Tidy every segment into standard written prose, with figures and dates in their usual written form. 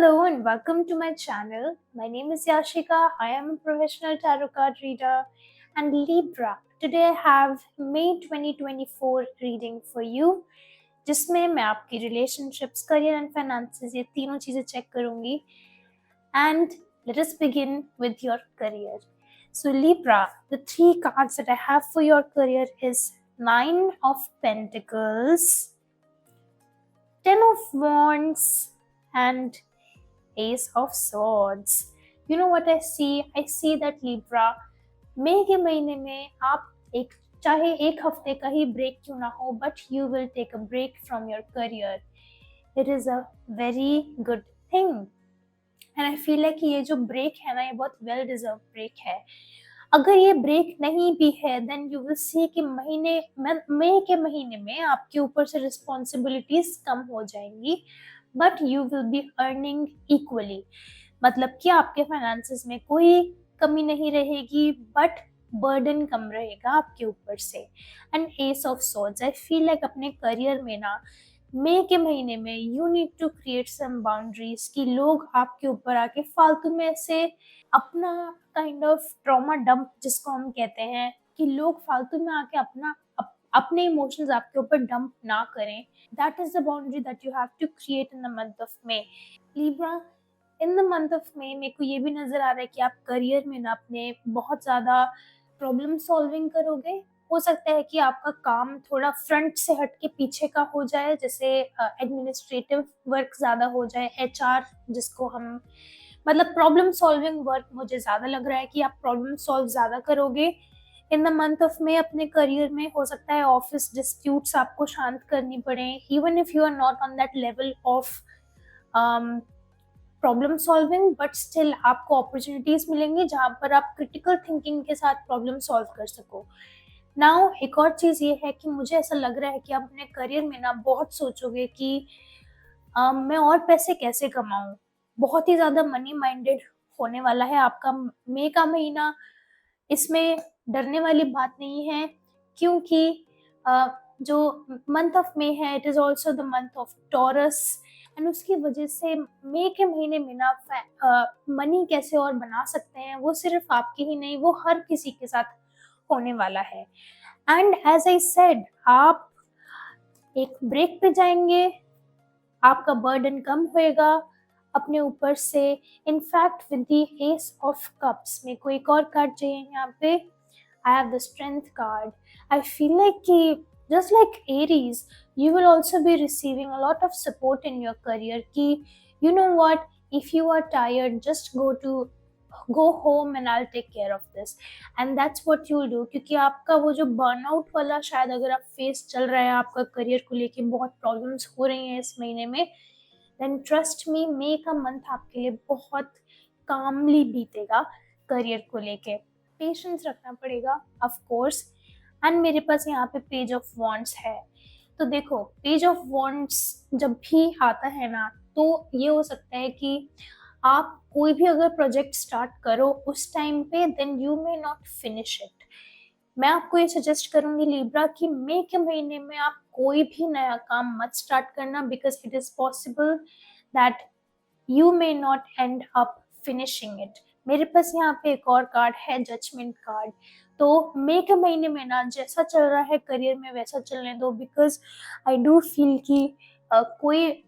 Hello and welcome to my channel. My name is Yashika. I am a professional tarot card reader and Libra. Today I have May 2024 reading for you, जिसमें मैं आपकी relationships, career and finances ये तीनों चीजें check करूंगी. And let us begin with your career. So Libra, the three cards that I have for your career is Nine of Pentacles, Ten of Wands, and Ace of Swords. You know what I see? I see that Libra, मई के महीने में आप चाहे एक हफ्ते का ही break क्यों ना हो, but you will take a break from your career. It is a very good thing and I feel है कि ये जो ब्रेक है ना, ये बहुत वेल डिजर्व ब्रेक है. अगर ये ब्रेक नहीं भी है, देन यू विल सी कि मई के महीने में आपके ऊपर से रिस्पॉन्सिबिलिटीज कम हो जाएंगी, but you will be earning equally. मतलब कि आपके फाइनेंसेस में कोई कमी नहीं रहेगी, बट बर्डन कम रहेगा आपके ऊपर से. And ace of swords, I feel like अपने करियर में ना, मई के महीने में you need to create some boundaries कि लोग आपके ऊपर आके फालतू में से अपना काइंड ऑफ ट्रॉमा डंप जिसको हम कहते हैं, कि लोग फालतू में आके अपने इमोशंस आपके ऊपर डंप ना करें. That is the boundary that you have to create in the month of May. Libra, in the month of May मेरे को ये भी नजर आ रहा है कि आप करियर में ना अपने बहुत ज्यादा प्रॉब्लम सॉल्विंग करोगे. हो सकता है कि आपका काम थोड़ा फ्रंट से हट के पीछे का हो जाए, जैसे एडमिनिस्ट्रेटिव वर्क ज्यादा हो जाए, एचआर जिसको हम, मतलब प्रॉब्लम सॉल्विंग वर्क. मुझे ज्यादा लग रहा है कि आप प्रॉब्लम सॉल्व ज्यादा करोगे इन द मंथ ऑफ मे अपने करियर में. हो सकता है ऑफिस डिस्प्यूट्स आपको शांत करनी पड़े, even if you are not on that level of problem solving, but still आपको अपॉर्चुनिटीज मिलेंगी जहां पर आप क्रिटिकल थिंकिंग के साथ प्रॉब्लम सॉल्व कर सको. नाउ एक और चीज ये है कि मुझे ऐसा लग रहा है कि आप अपने करियर में ना बहुत सोचोगे कि मैं और पैसे कैसे कमाऊं. बहुत ही ज्यादा मनी माइंडेड होने वाला है आपका मई का महीना. इसमें डरने वाली बात नहीं है, क्योंकि जो मंथ ऑफ मे है, it is also the month of taurus. And उसकी वजह से मई के महीने में ना मनी कैसे और बना सकते हैं, वो सिर्फ आपके ही नहीं, वो हर किसी के साथ होने वाला है. एंड एज आई सेड, आप एक ब्रेक पे जाएंगे, आपका बर्डन कम होएगा अपने ऊपर से. In fact with the S of cups, मेरे को एक और कार्ड चाहिए यहाँ पे. आई have the strength card. I feel like कि just like Aries, you will also be receiving a lot of support in your career कि you know what, if you are tired, just go home and I'll take care of this. And that's what you'll do, क्योंकि आपका वो जो burnout वाला शायद अगर आप face चल रहा है, आपका करियर को लेके बहुत प्रॉब्लम्स हो रही हैं इस महीने में, then trust me, मई का मंथ आपके लिए बहुत कामली बीतेगा करियर को लेके. पेशेंस रखना पड़ेगा ऑफ कोर्स. एंड मेरे पास यहाँ पे पेज ऑफ वॉन्ड्स है. तो देखो, पेज ऑफ वॉन्ड्स जब भी आता है ना, तो ये हो सकता है कि आप कोई भी अगर प्रोजेक्ट स्टार्ट करो उस टाइम पे, then you may not finish it. मैं आपको ये सजेस्ट करूंगी लिब्रा कि मई के महीने में आप कोई भी नया काम मत स्टार्ट करना, because it is possible that you may not and up finishing it. मेरे पास यहाँ पे एक और कार्ड है, जजमेंट कार्ड. तो मई के महीने में ना जैसा चल रहा है करियर में वैसा चलने दो, बिकॉज आई डू फील कि कोई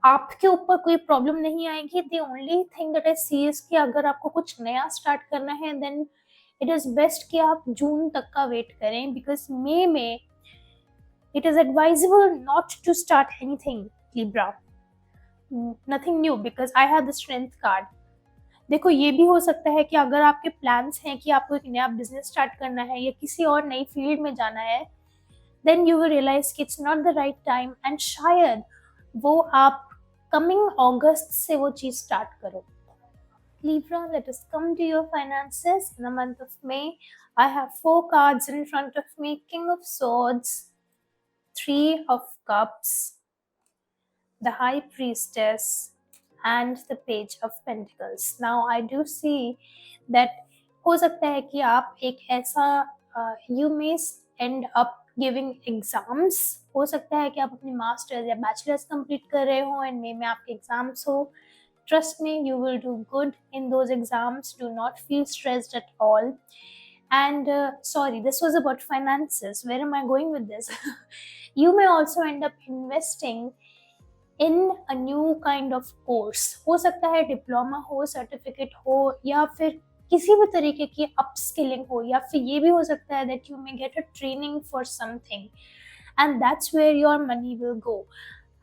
आपके ऊपर कोई प्रॉब्लम नहीं आएगी. The only thing that I see is कि अगर आपको कुछ नया स्टार्ट करना है, देन इट इज बेस्ट कि आप जून तक का वेट करें, बिकॉज मई में it is advisable not to start anything Libra, nothing new, because I have the strength card. देखो, ये भी हो सकता है कि अगर आपके प्लान्स हैं कि आपको एक नया बिजनेस स्टार्ट करना है या किसी और नई फील्ड में जाना है, देन यू विल रियलाइज कि it's not the right time, and शायद वो आप कमिंग अगस्त से वो चीज स्टार्ट करो. Libra, let us come to your finances in the month of May. I have 4 cards in front of me: King of Swords, 3 of Cups, the High Priestess, and the Page of Pentacles. Now I do see that हो सकता है कि आप एक ऐसा you may end up giving exams. हो सकता है कि आप अपनी मास्टर्स या बैचलर्स कंप्लीट कर रहे हो एंड मे में आपके एग्जाम्स हो. Trust me, you will do good in those exams. Do not feel stressed at all. And sorry, this was about finances. Where am I going with this? You may also end up investing in a new kind of course. हो सकता है diploma हो, certificate हो, या फिर किसी भी तरीके की अपस्किलिंग हो, या फिर ये भी हो सकता है that you may get a training for something, and that's where your money will go.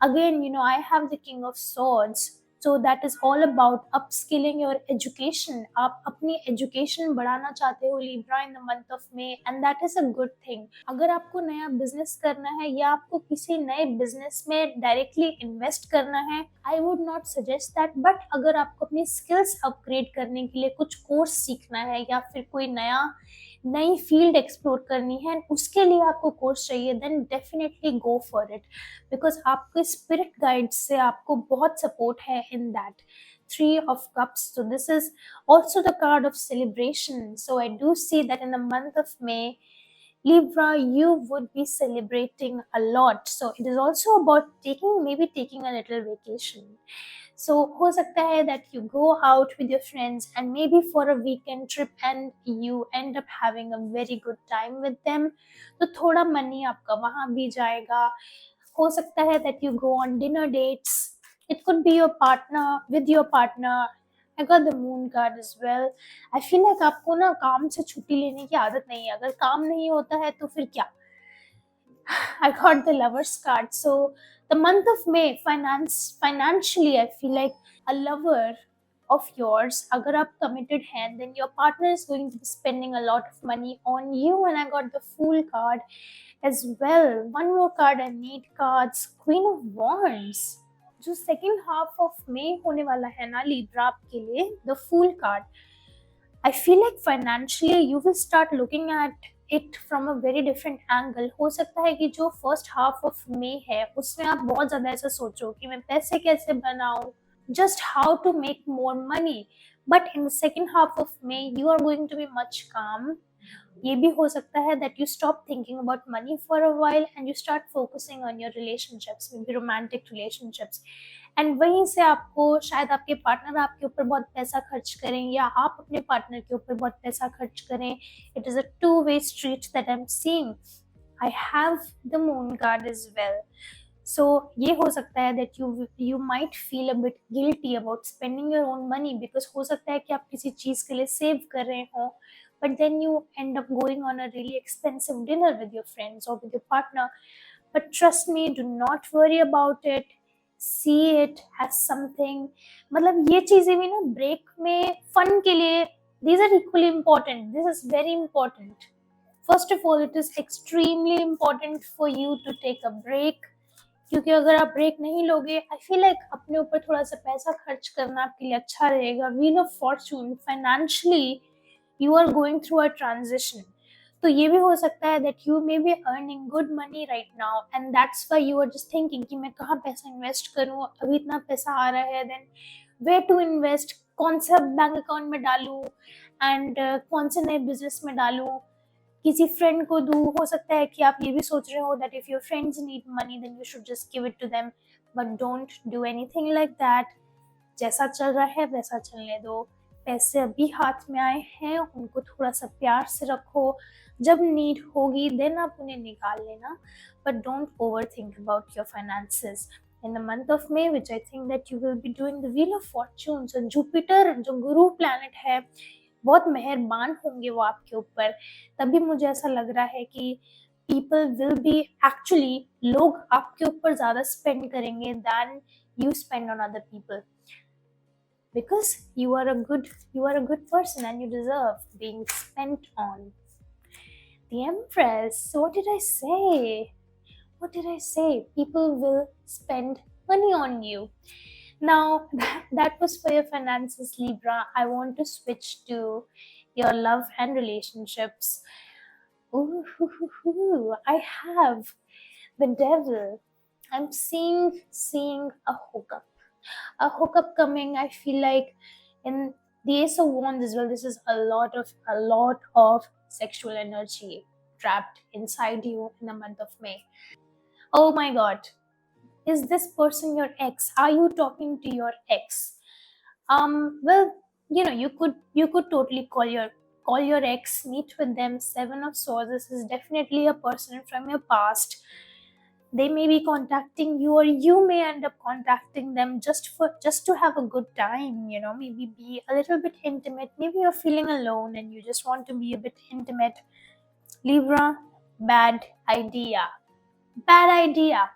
Again, I have the king of swords, so that is all about upskilling your education. आप अपनी education बढ़ाना चाहते हो Libra in the month of May, and that is a good thing. अगर आपको नया business करना है या आपको किसी नए business में directly invest करना है, I would not suggest that. but अगर आपको अपनी skills upgrade करने के लिए कुछ course सीखना है या फिर कोई नई फील्ड एक्सप्लोर करनी है, उसके लिए आपको कोर्स चाहिए, then definitely go for it, because आपके स्पिरिट गाइड से आपको बहुत सपोर्ट है in that. Three of Cups. So this is also the card of celebration. So I do see that in the month of May, Libra, you would be celebrating a lot. So it is also about maybe taking a little vacation. So हो सकता है that you go out with your friends and maybe for a weekend trip and you end up having a very good time with them. तो थोड़ा money आपका वहाँ भी जाएगा. हो सकता है that you go on dinner dates. It could be your partner, with your partner. I got the moon card as well. I feel like आपको ना काम से छुट्टी लेने की आदत नहीं है. अगर काम नहीं होता है तो फिर क्या? I got the Lovers card. So the month of May, financially, I feel like a lover of yours, agar aap committed हैं, then your partner is going to be spending a lot of money on you. And I got the Fool card as well. One more card, I need cards. Queen of Wands. जो second half of May होने वाला है ना Libra आपके लिए, the fool card, I feel like financially you will start looking at it from a very different angle. हो सकता है कि जो फर्स्ट हाफ ऑफ मे है उसमें आप बहुत ज्यादा ऐसा सोचो कि मैं पैसे कैसे बनाऊं, just how to make more money. But in the second half of May, you are going to be much calm. ये भी हो सकता है that you stop thinking about money for a while and you start focusing on your relationships, maybe romantic relationships. And वहीं से आपको शायद आपके पार्टनर आपके ऊपर बहुत पैसा खर्च करें या आप अपने पार्टनर के ऊपर बहुत पैसा खर्च करें. It is a two way street that I am seeing. I have the moon card as well. So ये हो सकता है that you might feel a bit guilty about spending your own money, because हो सकता है कि आप किसी चीज के लिए सेव कर रहे हो, but then you end up going on a really expensive dinner with your friends or with your partner. But trust me, do not worry about it. See it as something. मतलब ये चीजें भी ना break में fun के लिए, these are equally important. This is very important. First of all, it is extremely important for you to take a break. क्योंकि अगर आप ब्रेक नहीं लोगे, आई फील लाइक अपने ऊपर थोड़ा सा पैसा खर्च करना आपके लिए अच्छा रहेगा. Wheel of Fortune, financially you are going through a transition. तो ये भी हो सकता है that you may be earning good money right now and that's why you are just thinking कि मैं कहाँ पैसा इन्वेस्ट करूँ, अभी इतना पैसा आ रहा है, then where to invest, कौन सा बैंक अकाउंट में डालूँ and कौन से नए बिजनेस में डालूँ, किसी फ्रेंड को दूँ. हो सकता है कि आप ये भी सोच रहे हो that if your friends need money then you should just give it to them, but don't do anything like that. जैसा चल रहा है वैसा चलने दो. पैसे अभी हाथ में आए हैं, उनको थोड़ा सा प्यार से रखो. जब नीड होगी देन आप उन्हें निकाल लेना, but don't over think about your finances in the month of May, which I think that you will be doing the Wheel of Fortune. So Jupiter, जो गुरु प्लैनेट है, बहुत मेहरबान होंगे वो आपके ऊपर. तभी मुझे ऐसा लग रहा है कि people will be actually, लोग आपके ऊपर ज्यादा स्पेंड करेंगे than you spend on other people. Because you are a good person and you deserve being spent on. The Empress. So what did I say? People will spend money on you. Now that was for your finances, Libra. I want to switch to your love and relationships. Ooh, I have the Devil. I'm seeing a hookup coming. I feel like in the Ace of Wands as well, this is a lot of sexual energy trapped inside you in the month of May. Oh my god, is this person your ex? Are you talking to your ex? Well, you could totally call your ex, meet with them. Seven of Swords, this is definitely a person from your past. They may be contacting you, or you may end up contacting them just to have a good time, maybe be a little bit intimate. Maybe you're feeling alone and you just want to be a bit intimate. Libra, bad idea. Bad idea.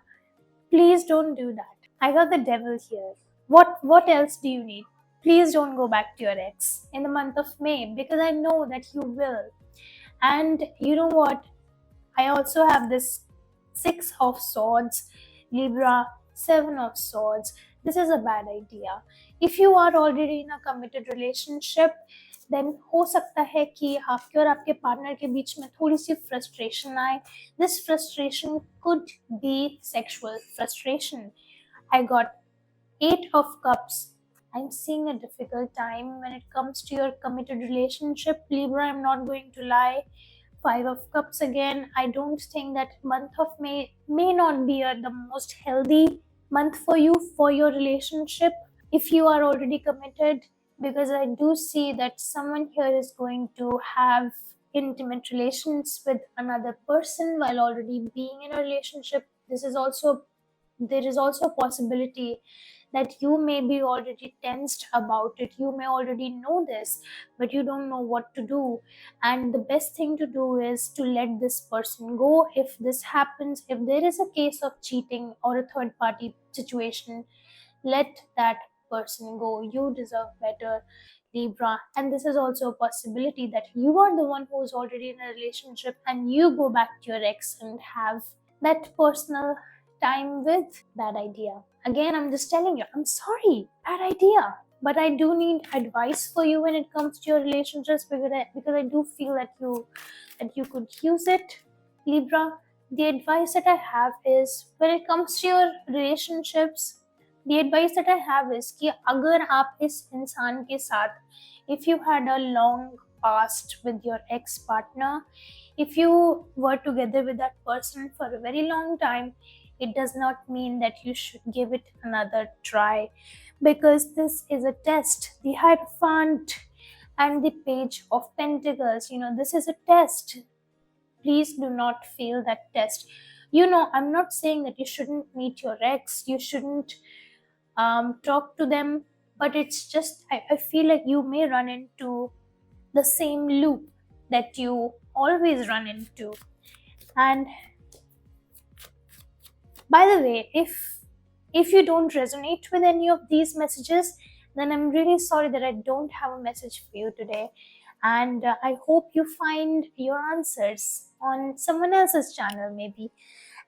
Please don't do that. I got the devil here. What else do you need? Please don't go back to your ex in the month of May, because I know that you will. And you know what? I also have this Six of Swords, Libra, Seven of Swords. This is a bad idea. If you are already in a committed relationship, then हो सकता है कि आपके और आपके partner के बीच में थोड़ी सी frustration आए. This frustration could be sexual frustration. I got Eight of Cups. I'm seeing a difficult time when it comes to your committed relationship, Libra. I'm not going to lie. Five of Cups again. I don't think that month of may not be the most healthy month for you, for your relationship, if you are already committed, because I do see that someone here is going to have intimate relations with another person while already being in a relationship. There is also a possibility that you may be already tensed about it. You may already know this, but you don't know what to do. And the best thing to do is to let this person go. If this happens, if there is a case of cheating or a third party situation, let that person go. You deserve better, Libra. And this is also a possibility that you are the one who's already in a relationship and you go back to your ex and have that personal time with. Bad idea. Again, I'm just telling you, I'm sorry, bad idea. But I do need advice for you when it comes to your relationships, because I do feel that you could use it, Libra. The advice that I have is, when it comes to your relationships, the advice that I have is कि अगर आप इस इंसान के साथ, if you had a long past with your ex partner, if you were together with that person for a very long time, it does not mean that you should give it another try, because this is a test. The Hierophant and the Page of Pentacles, this is a test. Please do not fail that test. I'm not saying that you shouldn't meet your ex, you shouldn't talk to them, but it's just, I feel like you may run into the same loop that you always run into. And by the way, if you don't resonate with any of these messages, then I'm really sorry that I don't have a message for you today. And I hope you find your answers on someone else's channel, maybe.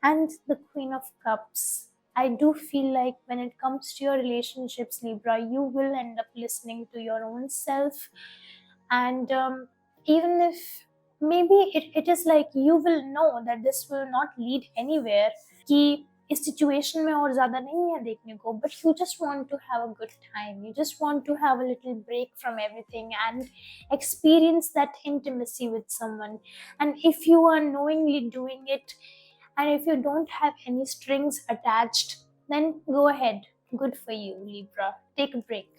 And the Queen of Cups. I do feel like when it comes to your relationships, Libra, you will end up listening to your own self. And even if maybe it is like you will know that this will not lead anywhere, कि इस situation में और ज़्यादा नहीं है देखने को, but you just want to have a good time. You just want to have a little break from everything and experience that intimacy with someone. And if you are knowingly doing it, and if you don't have any strings attached, then go ahead. Good for you, Libra. Take a break.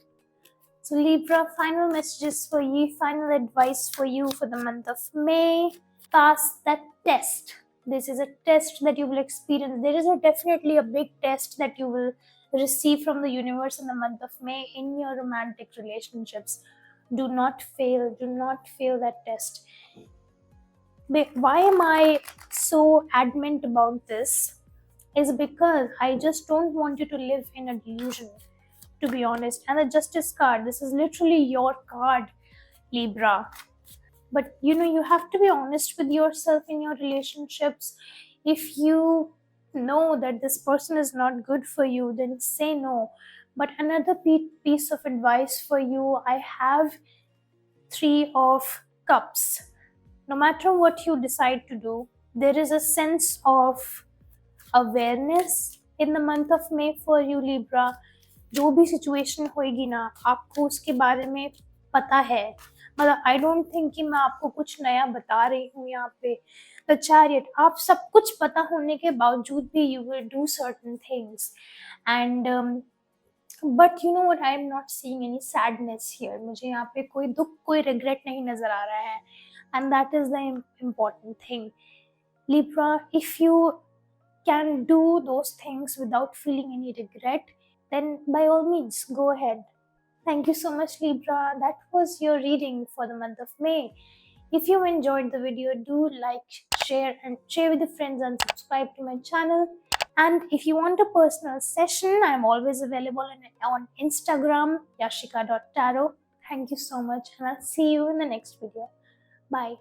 So Libra, final messages for you, final advice for you for the month of May. Pass that test. This is a test that you will experience. There is definitely a big test that you will receive from the universe in the month of May in your romantic relationships. Do not fail. Do not fail that test. Why am I so adamant about this? Is because I just don't want you to live in a delusion, to be honest. And the Justice card, this is literally your card, Libra. But you have to be honest with yourself in your relationships. If you know that this person is not good for you, then say no. But another piece of advice for you, I have Three of Cups. No matter what you decide to do, there is a sense of awareness in the month of May for you, Libra. जो भी situation होएगी ना, आपको उसके बारे में पता है. मतलब आई डोंट थिंक कि मैं आपको कुछ नया बता रही हूँ यहाँ पे. द चैरियट, आप सब कुछ पता होने के बावजूद भी you will do certain things. And but you know what, I am not seeing any sadness here. मुझे यहाँ पे कोई दुख, कोई रिग्रेट नहीं नजर आ रहा है. And that is the important thing. Libra, if you can do those things without feeling any regret, then by all means go ahead. Thank you so much, Libra. That was your reading for the month of May. If you enjoyed the video, do like, share with your friends and subscribe to my channel. And if you want a personal session, I'm always available on Instagram, yashika.tarot. Thank you so much, and I'll see you in the next video. Bye.